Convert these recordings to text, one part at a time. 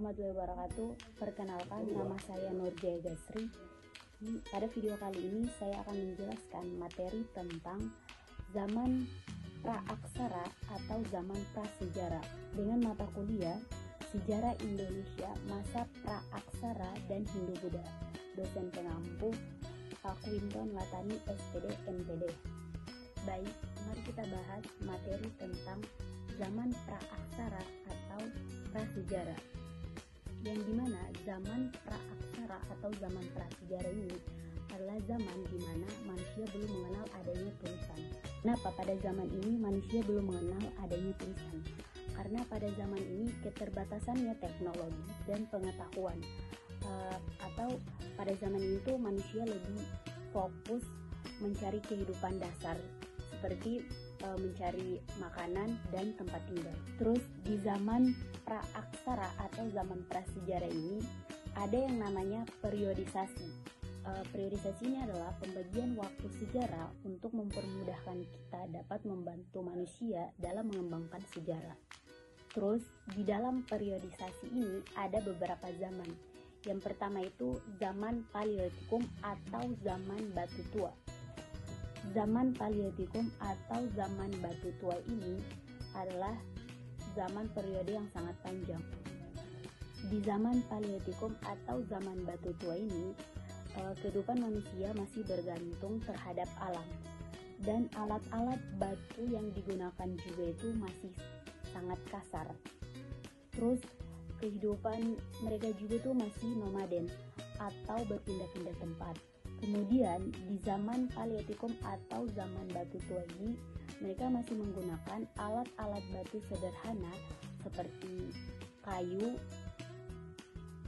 warahmatullahi wabarakatuh. Perkenalkan, nama saya Nurjaya Gasri. Pada video kali ini saya akan menjelaskan materi tentang zaman praaksara atau zaman prasejarah dengan mata kuliah Sejarah Indonesia Masa Praaksara dan Hindu-Buddha. Dosen pengampu Pak Winton Latani, SPD, MPD. Baik, mari kita bahas materi tentang zaman praaksara atau prasejarah, yang dimana zaman praaksara atau zaman prasejarah ini adalah zaman dimana manusia belum mengenal adanya tulisan. Kenapa pada zaman ini manusia belum mengenal adanya tulisan? Karena pada zaman ini keterbatasannya teknologi dan pengetahuan, atau pada zaman ini tuh manusia lebih fokus mencari kehidupan dasar seperti mencari makanan dan tempat tinggal. Terus di zaman praaksara atau zaman prasejarah ini ada yang namanya periodisasi. Periodisasi ini adalah pembagian waktu sejarah untuk mempermudahkan kita dapat membantu manusia dalam mengembangkan sejarah. Terus di dalam periodisasi ini ada beberapa zaman. Yang pertama itu zaman Paleolitikum atau zaman Batu Tua. Zaman Paleolitikum atau zaman Batu Tua ini adalah zaman periode yang sangat panjang. Di zaman Paleolitikum atau zaman Batu Tua ini, kehidupan manusia masih bergantung terhadap alam, dan alat-alat batu yang digunakan juga itu masih sangat kasar. Terus kehidupan mereka juga tuh masih nomaden atau berpindah-pindah tempat. Kemudian di zaman Paleolitikum atau zaman Batu Tua ini mereka masih menggunakan alat-alat batu sederhana seperti kayu,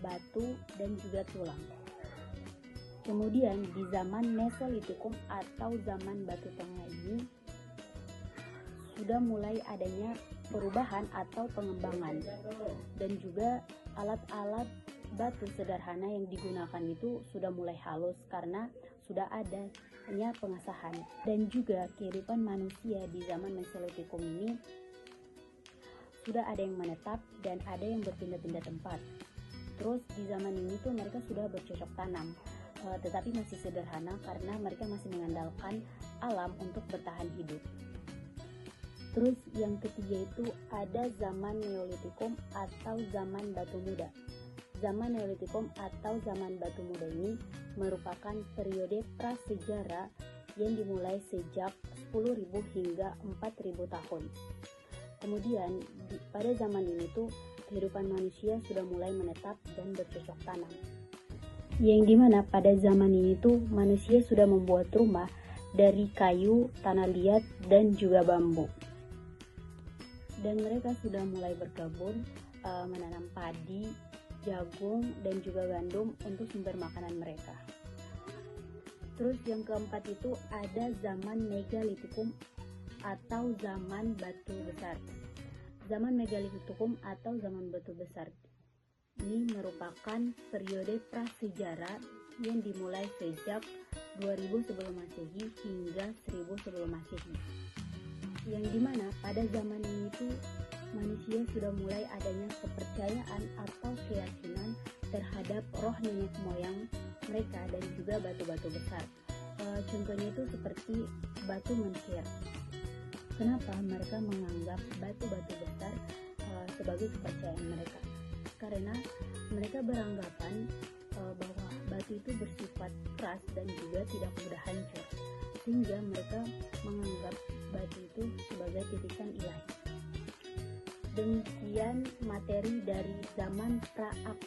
batu, dan juga tulang. Kemudian di zaman Mesolitikum atau zaman Batu Tengah ini sudah mulai adanya perubahan atau pengembangan, dan juga alat-alat batu sederhana yang digunakan itu sudah mulai halus karena sudah adanya pengasahan. Dan juga kehidupan manusia di zaman Mesolitikum ini sudah ada yang menetap dan ada yang berpindah-pindah tempat. Terus di zaman ini tuh mereka sudah bercocok tanam, tetapi masih sederhana karena mereka masih mengandalkan alam untuk bertahan hidup. Terus yang ketiga itu ada zaman Neolitikum atau zaman Batu Muda. Zaman Neolitikum atau zaman Batu Muda ini merupakan periode prasejarah yang dimulai sejak 10.000 hingga 4.000 tahun. Kemudian pada zaman ini tuh kehidupan manusia sudah mulai menetap dan bercocok tanam. Yang dimana pada zaman ini tuh manusia sudah membuat rumah dari kayu, tanah liat, dan juga bambu. Dan mereka sudah mulai berkebun, menanam padi, jagung, dan juga gandum untuk sumber makanan mereka. Terus yang keempat itu ada zaman Megalitikum atau zaman Batu Besar. Zaman Megalitikum atau zaman Batu Besar ini merupakan periode prasejarah yang dimulai sejak 2000 sebelum Masehi hingga 1000 sebelum Masehi. Yang dimana pada zaman ini tuh manusia sudah mulai adanya kepercayaan atau keyakinan terhadap roh nenek moyang mereka dan juga batu-batu besar. Contohnya itu seperti batu Menhir. Kenapa mereka menganggap batu-batu besar sebagai kepercayaan mereka? Karena mereka beranggapan bahwa batu itu bersifat keras dan juga tidak mudah hancur, sehingga mereka menganggap batu itu sebagai titisan ilahi. Demikian materi dari zaman